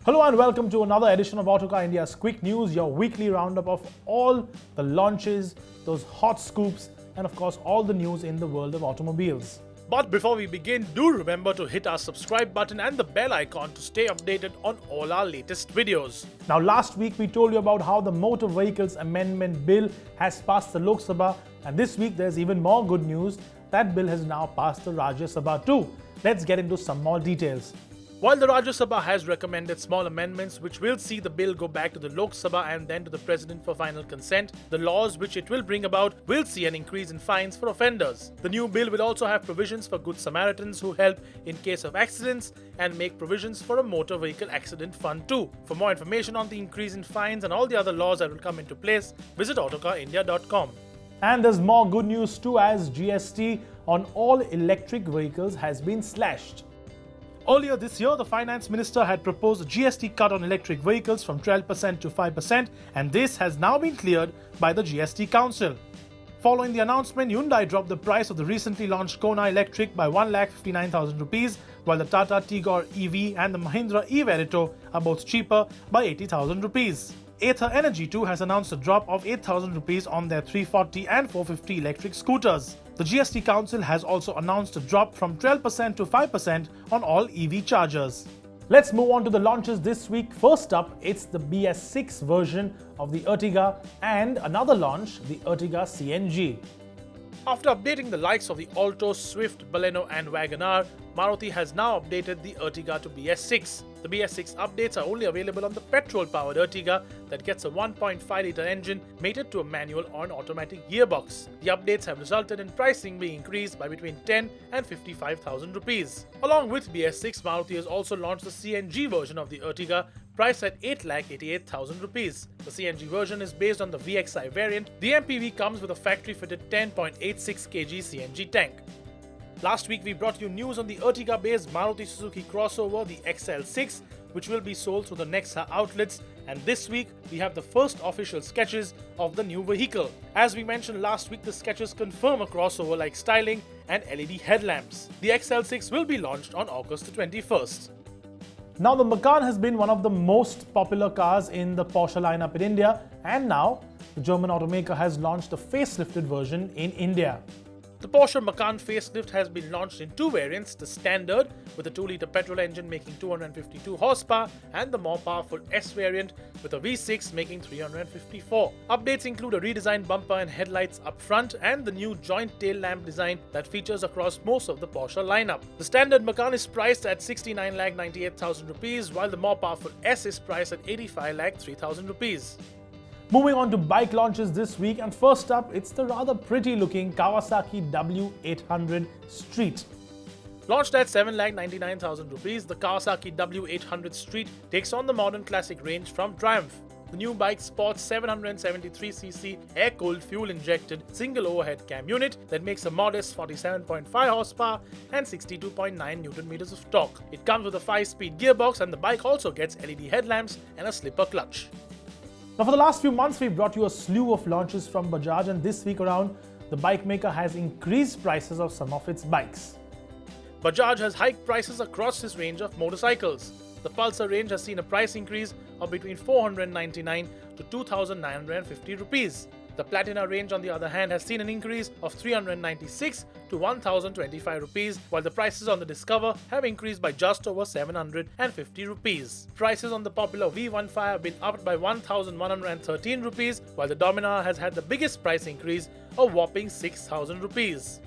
Hello and welcome to another edition of Autocar India's Quick News, your weekly roundup of all the launches, those hot scoops, and of course all the news in the world of automobiles. But before we begin, do remember to hit our subscribe button and the bell icon to stay updated on all our latest videos. Now last week we told you about how the Motor Vehicles Amendment Bill has passed the Lok Sabha, and this week there's even more good news. That bill has now passed the Rajya Sabha too. Let's get into some more details. While the Rajya Sabha has recommended small amendments which will see the bill go back to the Lok Sabha and then to the President for final consent, the laws which it will bring about will see an increase in fines for offenders. The new bill will also have provisions for Good Samaritans who help in case of accidents and make provisions for a motor vehicle accident fund too. For more information on the increase in fines and all the other laws that will come into place, visit autocarindia.com. And there's more good news too, as GST on all electric vehicles has been slashed. Earlier this year, the Finance Minister had proposed a GST cut on electric vehicles from 12% to 5%, and this has now been cleared by the GST Council. Following the announcement, Hyundai dropped the price of the recently launched Kona Electric by 1,59,000 rupees, while the Tata Tigor EV and the Mahindra E-Verito are both cheaper by 80,000 rupees. Ather Energy too has announced a drop of 8,000 rupees on their 340 and 450 electric scooters. The GST Council has also announced a drop from 12% to 5% on all EV chargers. Let's move on to the launches this week. First up, it's the BS6 version of the Ertiga and another launch, the Ertiga CNG. After updating the likes of the Altroz, Swift, Baleno and Wagon-R, Maruti has now updated the Ertiga to BS6. The BS6 updates are only available on the petrol-powered Ertiga that gets a 1.5-litre engine mated to a manual or an automatic gearbox. The updates have resulted in pricing being increased by between 10 and 55,000 rupees. Along with BS6, Maruti has also launched the CNG version of the Ertiga, priced at 8,88,000 rupees. The CNG version is based on the VXI variant. The MPV comes with a factory-fitted 10.86 kg CNG tank. Last week we brought you news on the Ertiga-based Maruti Suzuki crossover, the XL6, which will be sold through the Nexa outlets, and this week we have the first official sketches of the new vehicle. As we mentioned last week, the sketches confirm a crossover-like styling and LED headlamps. The XL6 will be launched on August 21st. Now the Macan has been one of the most popular cars in the Porsche lineup in India, and now the German automaker has launched a facelifted version in India. The Porsche Macan facelift has been launched in two variants, the standard with a 2-litre petrol engine making 252 horsepower and the more powerful S variant with a V6 making 354. Updates include a redesigned bumper and headlights up front and the new joint tail lamp design that features across most of the Porsche lineup. The standard Macan is priced at 69,98,000 rupees, while the more powerful S is priced at 85,03,000 rupees. Moving on to bike launches this week, and first up, it's the rather pretty looking Kawasaki W800 Street. Launched at 7,99,000 rupees, the Kawasaki W800 Street takes on the modern classic range from Triumph. The new bike sports 773cc air-cooled fuel-injected single overhead cam unit that makes a modest 47.5 horsepower and 62.9 Nm of torque. It comes with a 5-speed gearbox, and the bike also gets LED headlamps and a slipper clutch. Now for the last few months, we've brought you a slew of launches from Bajaj, and this week around, the bike maker has increased prices of some of its bikes. Bajaj has hiked prices across its range of motorcycles. The Pulsar range has seen a price increase of between 499 to 2,950 rupees. The Platina range, on the other hand, has seen an increase of 396 to 1,025 rupees, while the prices on the Discover have increased by just over 750 rupees. Prices on the popular V15 have been upped by 1,113 rupees, while the Dominar has had the biggest price increase, a whopping 6,000 rupees.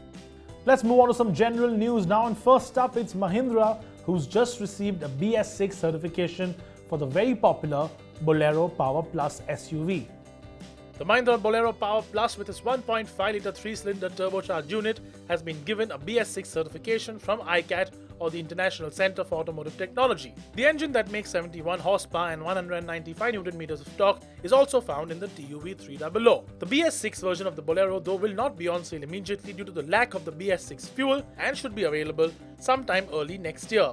Let's move on to some general news now, and first up, it's Mahindra, who's just received a BS6 certification for the very popular Bolero Power Plus SUV. The Mahindra Bolero Power Plus, with its 1.5-litre 3-cylinder turbocharged unit, has been given a BS6 certification from ICAT, or the International Centre for Automotive Technology. The engine that makes 71 horsepower and 195 Nm of torque is also found in the TUV 300. The BS6 version of the Bolero, though, will not be on sale immediately due to the lack of the BS6 fuel and should be available sometime early next year.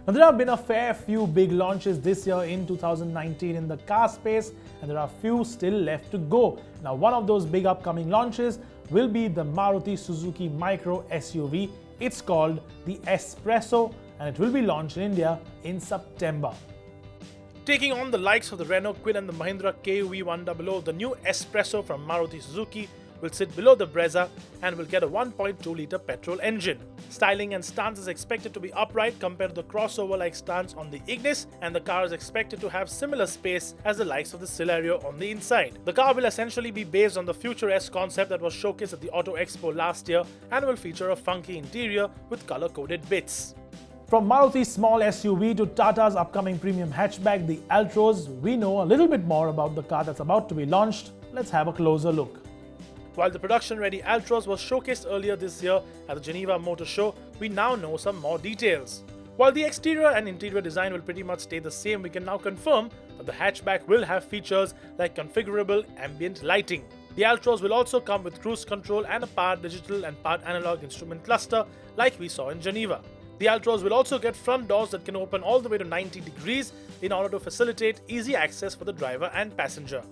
Now, there have been a fair few big launches this year in 2019 in the car space, and there are few still left to go. Now, one of those big upcoming launches will be the Maruti Suzuki Micro SUV. It's called the S-Presso, and it will be launched in India in September. Taking on the likes of the Renault Kwid and the Mahindra KUV100, the new S-Presso from Maruti Suzuki will sit below the Brezza and will get a 1.2-litre petrol engine. Styling and stance is expected to be upright compared to the crossover-like stance on the Ignis, and the car is expected to have similar space as the likes of the Celerio on the inside. The car will essentially be based on the Future S concept that was showcased at the Auto Expo last year and will feature a funky interior with color-coded bits. From Maruti's small SUV to Tata's upcoming premium hatchback, the Altroz, we know a little bit more about the car that's about to be launched. Let's have a closer look. While the production-ready Altroz was showcased earlier this year at the Geneva Motor Show, we now know some more details. While the exterior and interior design will pretty much stay the same, we can now confirm that the hatchback will have features like configurable ambient lighting. The Altroz will also come with cruise control and a part digital and part analog instrument cluster like we saw in Geneva. The Altroz will also get front doors that can open all the way to 90 degrees in order to facilitate easy access for the driver and passenger.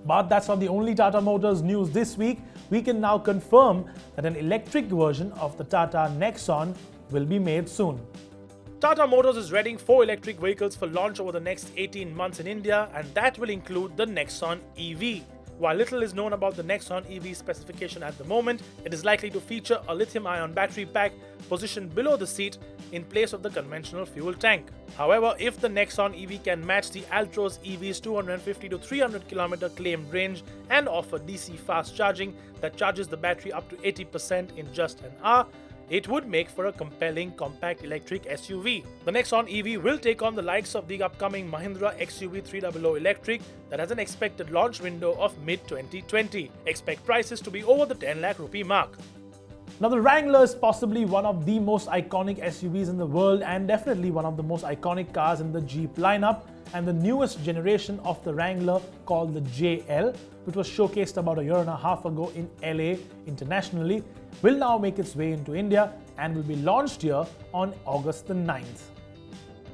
But that's not the only Tata Motors news this week. We can now confirm that an electric version of the Tata Nexon will be made soon. Tata Motors is readying 4 electric vehicles for launch over the next 18 months in India, and that will include the Nexon EV. While little is known about the Nexon EV specification at the moment, it is likely to feature a lithium-ion battery pack positioned below the seat in place of the conventional fuel tank. However, if the Nexon EV can match the Altroz EV's 250 to 300 km claimed range and offer DC fast charging that charges the battery up to 80% in just an hour, it would make for a compelling compact electric SUV. The Nexon EV will take on the likes of the upcoming Mahindra XUV 300 Electric that has an expected launch window of mid-2020. Expect prices to be over the 10 lakh rupee mark. Now, the Wrangler is possibly one of the most iconic SUVs in the world and definitely one of the most iconic cars in the Jeep lineup. And the newest generation of the Wrangler, called the JL, which was showcased about a year and a half ago in LA internationally, will now make its way into India and will be launched here on August the 9th.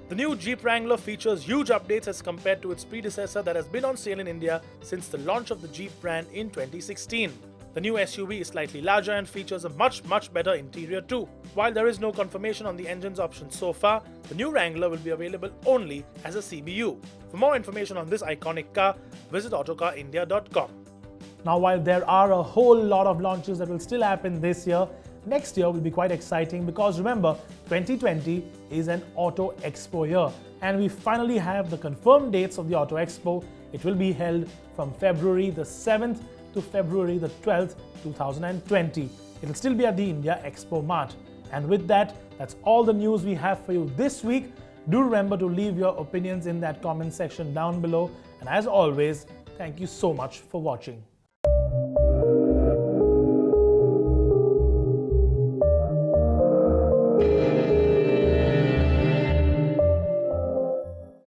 The new Jeep Wrangler features huge updates as compared to its predecessor that has been on sale in India since the launch of the Jeep brand in 2016. The new SUV is slightly larger and features a much better interior too. While there is no confirmation on the engine's option so far, the new Wrangler will be available only as a CBU. For more information on this iconic car, visit autocarindia.com. Now, while there are a whole lot of launches that will still happen this year, next year will be quite exciting because remember, 2020 is an Auto Expo year and we finally have the confirmed dates of the Auto Expo. It will be held from February the 7th to February the 12th, 2020. It'll still be at the India Expo Mart. And with that, that's all the news we have for you this week. Do remember to leave your opinions in that comment section down below. And as always, thank you so much for watching.